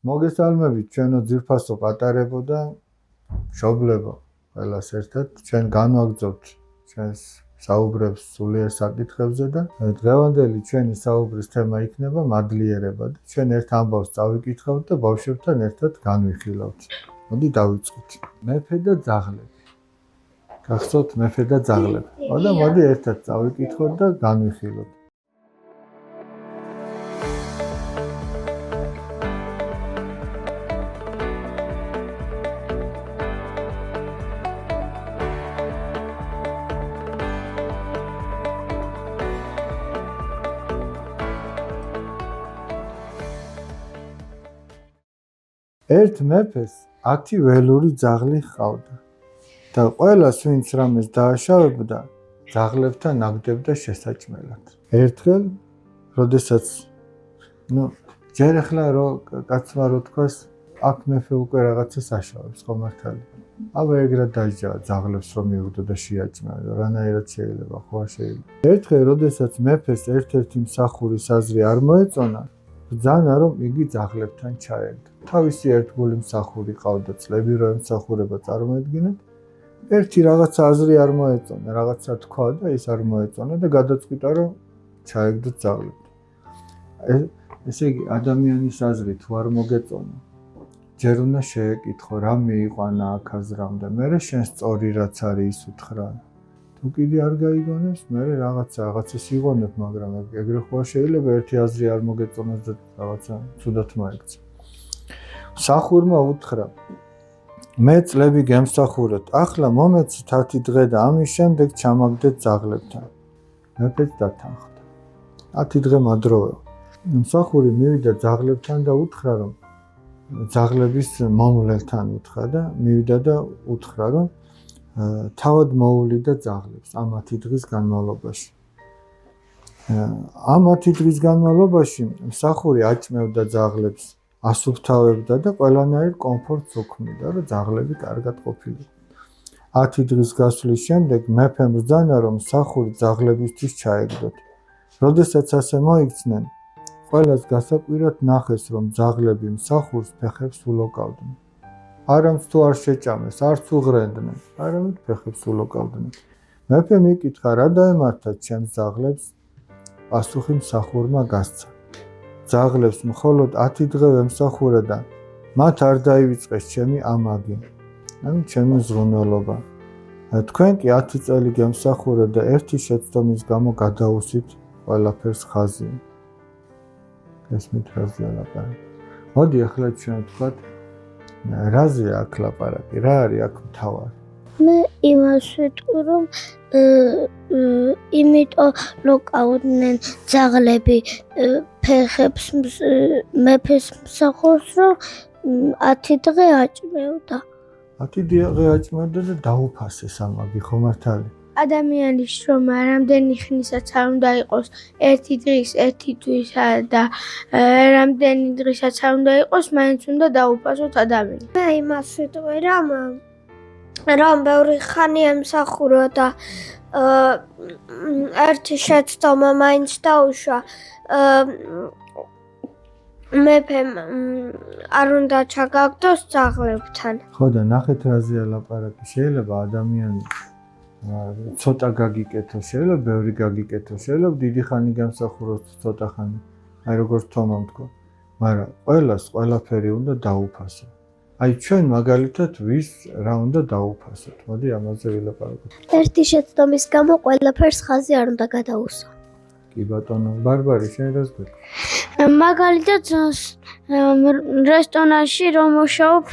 მოგესალმებით, ჩვენო ძვირფასო პატარებო და მშობლებო, ყველას ერთად ჩვენ განვაგრძობთ ჩვენს საუბრებს სულიერ საკითხებზე და დღევანდელი ჩვენი საუბრის თემა იქნება მადლიერება და ჩვენ ერთ ამბავს წავიკითხავთ და ბავშვებთან ერთად განვიხილავთ. მოდი დავიწყოთ. მეფე და ძაღლები. გახსოვთ მეფე და ძაღლები. და მოდი ერთად წავიკითხოთ და განვიხილოთ. ერთ მეფეს 10 ველური ძაღლი ჰყავდა და ყველას ვინც რამეს დააშავებდა, ძაღლებთან ნაგდებდა შესაჭმელად. ერთხელ, როდესაც ჯერ ახლა კაცმა რო თქვას, აქ მეფე უკვე რაღაცას აშავებს, ხო მართალი? აბა ეგრად დაიჯავა ძაღლებს რომ მიუღდო და შეაჭმევდა, რანაირად შეიძლება, ხო არ შეიძლება. ერთხელ, როდესაც მეფეს ერთ-ერთი მსახური საზრი არ მოეწონა, ბრძანა რომ იგი ძაღლებთან ჩაერგა. თავისი ერთგული მსახური ყავდა, წლები რო ემსახურება, წარმოედგინეთ. ერთი რაღაცა აზრი არ მოეწონა, რაღაცა თქვა და ის არ მოეწონა და გადაწყვიტა რომ ჩაეგდოთ ძაღლებთან. ესე იგი ადამიანის აზრი თუ არ მოგეწონა, ჯერ უნდა შეეკითხო რა მიიყვანა აქ აზრამდე, მერე შენ სწორი რაც არის ის უთხრა. თუ კიდე არ გაიგონებს, მერე რაღაცას იღონებ, მაგრამ ეგრე ხო შეიძლება ერთი აზრი არ მოგეწონოს და რაღაცა ცუდად მოექცა. მსახურმა უთხრა: მე წლები გემსახურეთ, ახლა მომეცით 10 დღე და ამის შემდეგ ჩამაგდეთ ძაღლებთან. მეფეც დათანხმდა. 10 დღე მადროვეო. მსახური მივიდა ძაღლებთან და უთხრა რომ ძაღლების მომვლელთან უთხრა და მივიდა და უთხრა რომ თავად მოუვლიდა ძაღლებს ამ 10 დღის განმავლობაში. ამ 10 დღის განმავლობაში მსახური აჭმევდა ძაღლებს, ასუფთავებდა და ყველანაირ კომფორტს უქმნიდა, რომ ძაღლები კარგად ყოფილიყო. 10 დღის გასვლის შემდეგ მეფემ ბრძანა რომ მსახური ძაღლებისთვის ჩაეგდოთ. როდესაც ასე მოიქცნენ, ყველას გასაკვირად ნახეს რომ ძაღლები მსახურს ფეხებს ულოკავდნენ. არამც თუ არ შეჭამეს, არც უღრენდნენ, არამედ ფეხებს ულოკავდნენ. მეფემ იკითხა, რა დაემართათ ჩემს ძაღლებს? პასუხი მსახურმა გასცა. ძაღლებს მხოლოდ 10 დღე ვემსახურე და მათ არ დაივიწყეს ჩემი ამაგი, ანუ ჩემი ზრუნველობა. თქვენ კი 10 წელი გემსახურე და ერთი შეცდომის გამო გადაუსვით ყველაფერს ხაზი. ესმით რაზეა ლაპარაკი. მოდი ახლა ჩვენ ვთქვათ, რაზეა აქ ლაპარაკი, რა არის აქ მთავარი? მე იმას ვიტყვი რომ იმიტომ ლოკავდნენ ძაღლები ფეხებს მეფეს მსახურს რომ 10 დღე აჭმევდა. 10 დღე აჭმევდა და დაუფასეს ამაგი, ხო მართალი? ადამიანის შრომა რამდენი ხნისაც არ უნდა იყოს, ერთი დღის, ერთი თვისა და რამდენი დღისაც არ უნდა იყოს, მაინც უნდა დაუფასოთ ადამიანს. მე იმას ვიტყვი რომ ბევრი ხანი ემსახურო და ერთი შეცდომა მაინც დაუშვა. მეფემ არ უნდა ჩაგაგდოს ძაღლებთან. ხო და ნახეთ რაზეა ლაპარაკი. შეიძლება ადამიანი ცოტა გაგიკეთოს, შეიძლება ბევრი გაგიკეთოს, შეიძლება დიდი ხანი გამსახუროს, ცოტა ხანი. აი როგორც თომამ თქვა. მაგრამ ყველას ყველაფერი უნდა დაუფასო. აი ჩვენ მაგალითად ვის რა უნდა დაუფასოთ? მოდი ამაზე ვილაპარაკოთ. ერთი შეცდომის გამო ყველაფერს ხაზი არ უნდა გადაუსვა. კი ბატონო, ბარბარე, შენ რას გვეტყვი? მაგალითად რესტორანში რომ მუშაობ,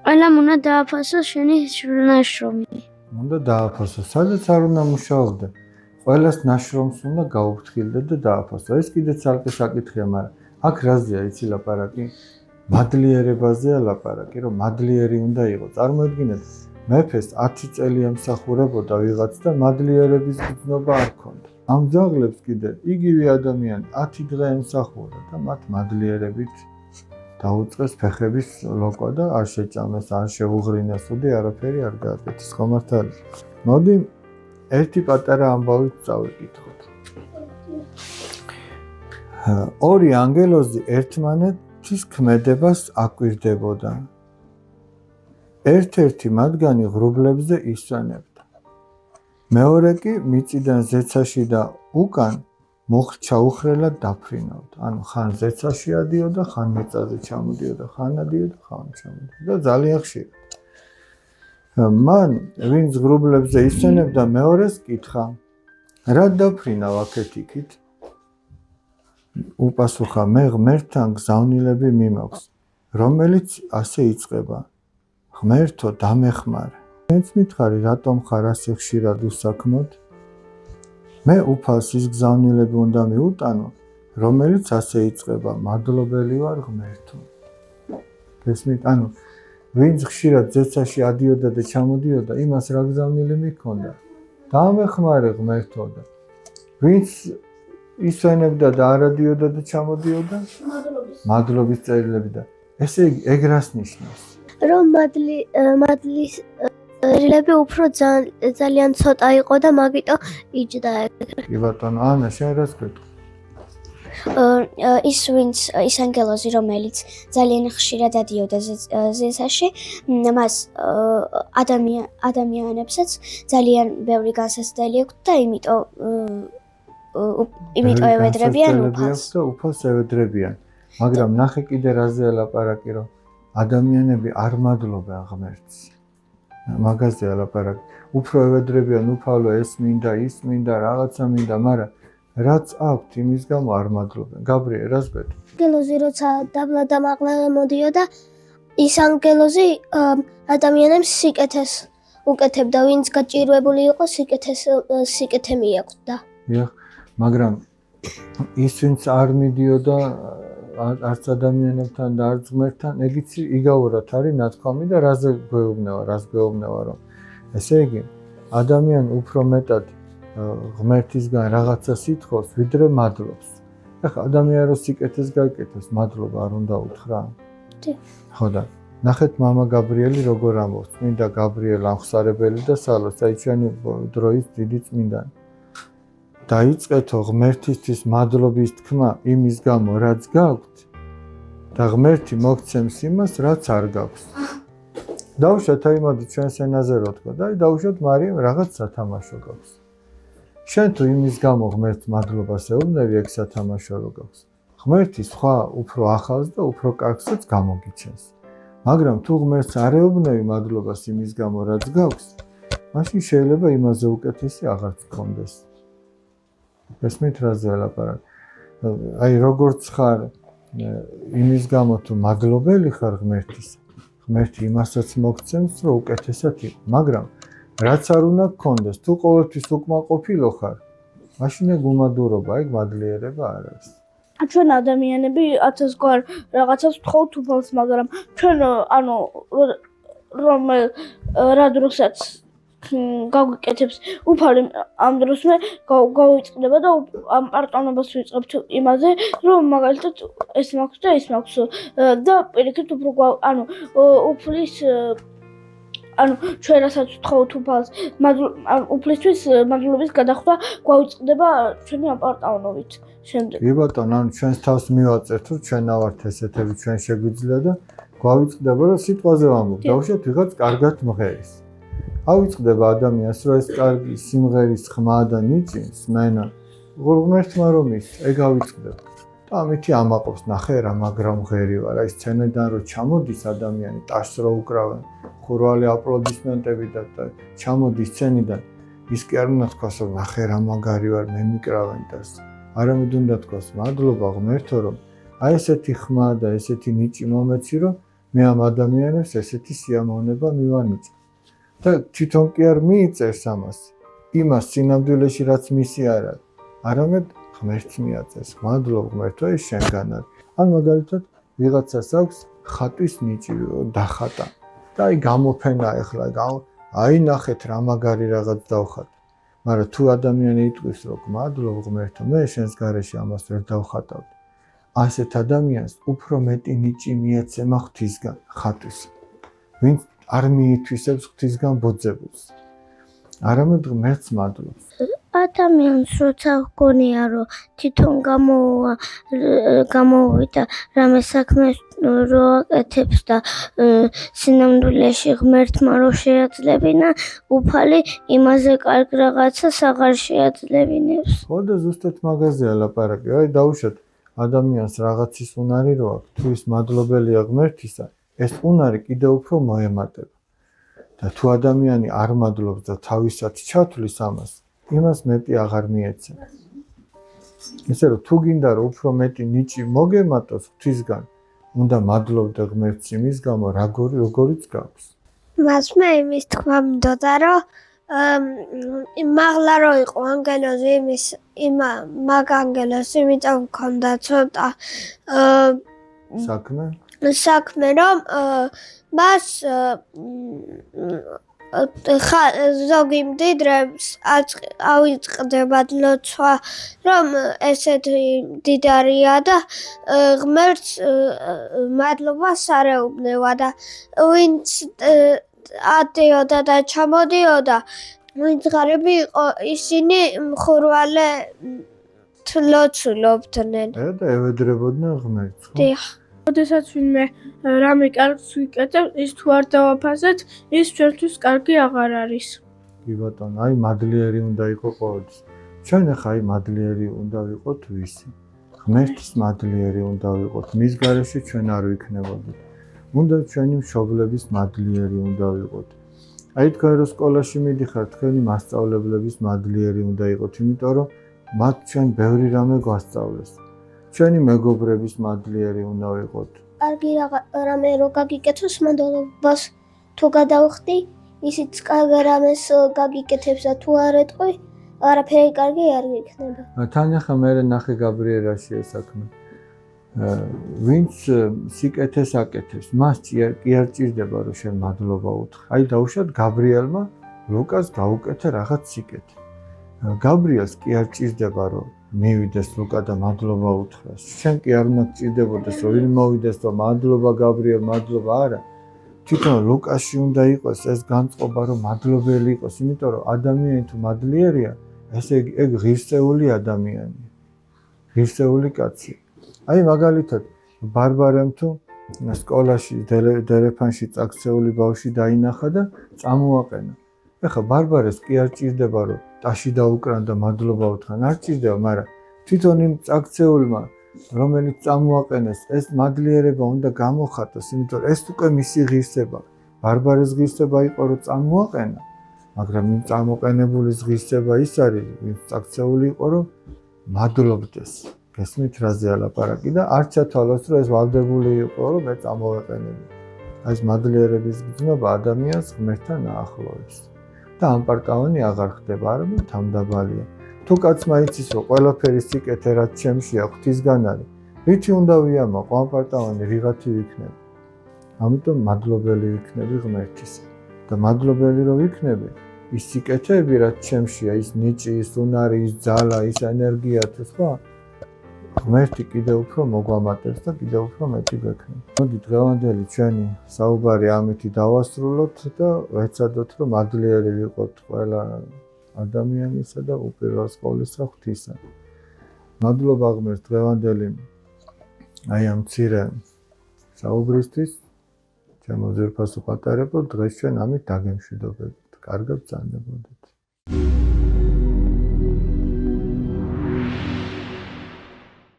ყველამ უნდა დააფასოს შენი ნაშრომი. უნდა დააფასო, სადაც არ უნდა მუშაობდა. ყველას ნაშრომს უნდა გაუფრთხილდე და დააფასო. ეს კიდე ცალკე საკითხია, მაგრამ აქ რაზეა იცი ლაპარაკი? მადლიერებაზეა ლაპარაკი, რომ მადლიერი უნდა იყო. წარმოედგინეთ, მეფეს 10 წელი ემსახურებოდა ვიღაც და მადლიერების გრძნობა არ ჰქონდა. ამ ძაღლებს კიდე იგივე ადამიანი 10 დღე ემსახურა და მათ მადლიერებით დაუწყეს ფეხების ლოკვა და არ შეჭამეს, არ შეუღრინეს და არაფერი არ გააკეთეს, ხო მართალი? მოდი ერთი პატარა ამბავით წავიკითხოთ. ორი ანგელოზი ერთმანეთის ქმედებას აკვირდებოდა. ერთ-ერთი მათგანი ღრუბლებზე ისვენებდა. მეორე კი მიწიდან ზეცაში და უკან ჩაუხრელად დაფრინავდა. ანუ ხან ზეცაში ადიოდა, ხან მიწაზე ჩამოდიოდა, ხან ადიოდა, ხან ჩამოდიოდა და ძალიან ხშირად. მან ვინც ღრუბლებზე ისვენებდა, მეორეს კითხა: რა დაფრინავ აქეთ-იქით? უპასუხა: მე ღმერთთან გზავნილები მიმაქვს, რომელიც ასე იწყება: ღმერთო, დამეხმარე. მეც მითხარი, რატომ ხარ ასე ხშირად უსაქმოდ? მე უფალს ის გზავნილები უნდა მიუტანო, რომელიც ასე იწყება: მადლობელი ვარ ღმერთო. გესმით? ანუ ვინც ხშირად ზეცაში ადიოდა და ჩამოდიოდა, იმას რა გზავნილი მიქონდა? დამეხმარე ღმერთო. და ვინც ისვენებდა და არ ადიოდა და ჩამოდიოდა? მადლობის წერილები და ესე იგი ეგ რას ნიშნავს? რომ მადლის წერილები უფრო ძალიან ცოტა იყო და მაგიტო იჯდა ეგრე. კი ბატონო, ანა, შენ რას გვეტყვი? ის ანგელოზი, რომელიც ძალიან ხშირად ადიოდა ზეცაში, მას ადამიანებსაც ძალიან ბევრი განსაცდელი აქვს და იმიტომ ევედრებიან უფალს. და უფალს ევედრებიან. მაგრამ ნახე კიდე რაზე ლაპარაკი, რომ ადამიანები არ მადლობენ ღმერთს. მაგაზე ლაპარაკი. უფრო ევედრებიან უფალო, ეს მინდა, ის მინდა, რაღაცა მინდა, მაგრამ რაც აქვთ, იმის გამო არ მადლობენ. გაბრიელ, რას გვეტყვი? ანგელოზი როცა დაბლა დამაყლე მოდიოდა, ის ანგელოზი ადამიანებს სიკეთეს უკეთებდა, ვინც გაჭირვებული იყო, სიკეთე მიაკვდა. დიახ, მაგრამ ის ვინც არ მიდიოდა არც ადამიანებთან და არც ღმერთთან, ეგიც იგავურად არის ნათქვამი და რას გვეუბნება, რომ ესე იგი ადამიანი უფრო მეტად ღმერთისგან რაღაცას ითხოვს, ვიდრე მადლობს. ეხლა ადამიანი რო სიკეთეს გაიკეთოს, მადლობა არ უნდა უთხრა? ხო და ნახეთ მამა გაბრიელი როგორ ამბობს, წმინდა გაბრიელ ამხსარებელი და სალოს, აი ჩვენი დროის დიდი წმინდანი. დაიწყეთო ღმერთისთვის მადლობის თქმა იმის გამო, რაც გაქვთ და ღმერთი მოგცემს იმას, რაც არ გაქვს. დავუშვათ, აი მოდი ჩვენს ენაზე რო თქვა და აი დავუშვათ, მარიამ რაღაც სათამაშო გაქვს. შენ თუ იმის გამო ღმერთს მადლობას ეუბნები, ეგ სათამაშო რო გაქვს. ღმერთი სხვა უფრო ახალს და უფრო კარგსაც გამოგიჩენს. მაგრამ თუ ღმერთს არ ეუბნები მადლობას იმის გამო, რაც გაქვს, მაშინ შეიძლება იმაზე უკეთესი აღარც გქონდეს. გესმით რაზე ლაპარაკი? აი როგორც ხარ იმის გამო თუ მადლობელი ხარ ღმერთის, ღმერთი იმასაც მოგცემს, რომ უკეთესად იყო. მაგრამ რაც არ უნდა გქონდეს, თუ ყოველთვის უკმაყოფილო ხარ, მაშინ ეგ უმადურობა, ეგ მადლიერება არ არის. ჩვენ ადამიანები 1000 რაღაცას ვთხოვთ უფალს, მაგრამ ჩვენ რომ რა დროსაც გავიკეთებს უფალი, ამ დროს მე გავიწყდება და ამ პარტონობას ვიწყებთ იმაზე, რომ მაგალითად ეს მაქვს და ეს მაქვს და პირიქით უფრო უფლის ჩვენ რასაც ვთხოვთ უფალს, უფლისთვის მადლობის გადახვდა გავიწყდება ჩვენი ამ პარტონობით. შემდეგ. კი ბატონო, ანუ ჩვენს თავს მივაწერთ, რომ ჩვენ ავართ ესეთები, ჩვენ შეგვიძლია და გავიწყდება, რომ სიტყვაზე ვამბობ. დავუშვათ, ვიღაც კარგად მღერის. ავიწყდება ადამიანს, რომ ეს კარგი სიმღერის ხმა და ნიჭი, სმენა, ღმერთმა რომ ის, ეგ ავიწყდება. და ამითი ამაყობს, ნახე რა მაგრამ მღერი ვარ, აი სცენიდან რო ჩამოდის ადამიანი, ტაშს რო უკრავენ, ხურვალი აპლოდისმენტები და ჩამოდის სცენიდან, ის კი არ უნდა თქვას, რომ ნახე რა მაგარი ვარ, მე მიკრავენ ტას. არამედ უნდა თქვას, მადლობა ღმერთო, რომ აი ესეთი ხმა და ესეთი ნიჭი მომეცი, რომ მე ამ ადამიანებს ესეთი სიამოვნება მივანიჭე. და თვითონ კი არ მიიწერს ამას, იმას სინამდვილეში რაც მისი არ არის, არამედ ღმერთს მიაწერს. მადლობ ღმერთო, ეს შენგან არის. ან მაგალითად ვიღაცას აქვს ხატვის ნიჭი დახატა. და აი გამოფენა ეხლა, აი ნახეთ რა მაგარი რაღაც დავხატე. მაგრამ თუ ადამიანი იტყვის, რომ მადლობ ღმერთო, მე შენს გარეშე ამას ვერ დავხატავდი. ასეთ ადამიანს უფრო მეტი ნიჭი მიეცემა ღვთისგან ხატვის. ვინც არ მიითვისებს ღვთისგან ბოძებულს. არამედ ღმერთს მადლობს. ადამიანს როცა გონია რომ თვითონ გამოვიდა რამე საქმეს რო აკეთებს და სინამდვილეში ღმერთმა რო შეაძლებინა უფალი იმაზე კარგ რაღაცას აღარ შეაძლებინებს. ხო და ზუსტად მაგაზეა ლაპარაკი. აი დაუშვათ ადამიანს რაღაცის უნარი რო აქვს, თუ ის მადლობელია ღმერთისა, ეს უნარი კიდევ უფრო მოემატება. და თუ ადამიანი არ მადლობს და თავისად ჩათვლის იმას მეტი აღარ მიეცემა. ისე რომ თუ გინდა რომ უფრო მეტი ნიჭი მოგემატოს ღვთისგან, უნდა მადლობდე ღმერთს იმის გამო, როგორიც გაქვს. მასმა იმის თქმა მინდოდა, რომ მაღლა რო იყო ანგელოზი მაგ ანგელოზს იმიტომ მქონდა ცოტა საქმე რომ მას ზოგი მდიდრებს ავიწყდება ლოცვა რომ ესეთი მდიდარია და ღმერთს მადლობას არ ეუბნება და ვინც ატიოდა და ჩამოდიოდა ვინც ღარიბი იყო ისინი მხურვალე ლოცულობდნენ და ევედრებოდნენ ღმერთს. დიახ. როდესაც ვინმე რამე კარგს ვიკეთებ, ის თუ არ დავაფასეთ, ის ჩვენთვის კარგი აღარ არის. კი ბატონო, აი მადლიერი უნდა იყო ყოველთვის. ჩვენ ახლა აი მადლიერი უნდა ვიყოთ ვისი? ღმერთის მადლიერი უნდა ვიყოთ. მის გარეშე ჩვენ არ ვიქნებოდით. უნდა ჩვენი მშობლების მადლიერი უნდა ვიყოთ. აი თქვენ რო სკოლაში მიდიხართ, თქვენი მასწავლებლების მადლიერი უნდა იყოთ, იმიტომ რომ მათ ჩვენ ბევრი რამე გვასწავლეს. ჩვენი მეგობრების მადლიერი უნდა ვიყოთ. კარგი რამე რო გაგიკეთოს მადლობას თუ გადავხდი, ისიც კარგი რამეს გაგიკეთებს და თუ არ ეტყვი, არაფერი კარგი არ იქნება. თან ახლა მე ნახე გაბრიელაში ეს საქმე. ვინც სიკეთეს აკეთებს, მას კი არ ჭირდება რომ შენ მადლობა უთხრა. აი დაუშვათ გაბრიელმა ლუკას გაუკეთა რაღაც სიკეთე. გაბრიელს კი არ ჭირდება რომ მივიდეს ლუკა და მადლობა უთხრას. შენ კი არ უნდა გჭირდებოდეს რომ ვინ მოვიდეს და მადლობა გაბრიელ, მადლობა არა. თვითონ ლუკაში უნდა იყოს ეს განწყობა რომ მადლობელი იყოს, იმიტომ რომ ადამიანი თუ მადლიერია, ესე ეგ ღირსეული ადამიანია. ღირსეული კაცი. აი მაგალითად ბარბარემ თუ სკოლაში დერეფანში წაქცეული ბავშვი დაინახა და წამოაყენა. ეხლა ბარბარეს კი არ ჭირდება რომ ტაში დაუკრან და მადლობა უთხრან, არ ჭირდება, მაგრამ თვითონ იმ წაქცეულმა რომელიც წამოაყენეს ეს მადლიერება უნდა გამოხატოს, იმიტომ რომ ეს უკვე მისი ღირსება. ბარბარეს ღირსება იყო რომ წამოაყენა, მაგრამ იმ წამოყენებულის ღირსება ის არის, ვინც წაქცეული იყო რომ მადლობდეს. გესმით რაზეა ლაპარაკი და არ ჩათვალოს რომ ეს ვალდებული იყო რომ მე წამოვეყენები. ეს მადლიერების გრძნობა ადამიანს ღმერთთან აახლოვებს. და ამ პარტავანი აღარ ხდება, არამედ თამდაბალია. თუ კაცმა იცის რომ ყველაფერი სიკეთე რაც ჩემშია ღვთისგან არის, რითი უნდა ვიამაყო ამ პარტავანი რიღათი ვიქნები. ამიტომ მადლობელი ვიქნები ღმერთის. და მადლობელი რო ვიქნები, ის სიკეთეები რაც ჩემშია, ის ნიჭი, ის უნარი, ის ძალა, ის ენერგია თუ სხვა ღმერთი კიდევ უფრო მოგვამატებს და კიდევ უფრო მეტი გვექნება. მოდი დღევანდელი ჩვენი საუბარი ამითი დავასრულოთ და ვეცადოთ რომ მადლიერი ვიყოთ ყველა ადამიანისა და უპირველეს ყოვლისა ღვთისა. მადლობა ღმერთს დღევანდელი აი ამ მცირე საუბრისთვის. ჩემო ძვირფასო პატარებო, დღეს ჩვენ ამით დაგემშვიდობებით. კარგად ბრძანდებოდეთ.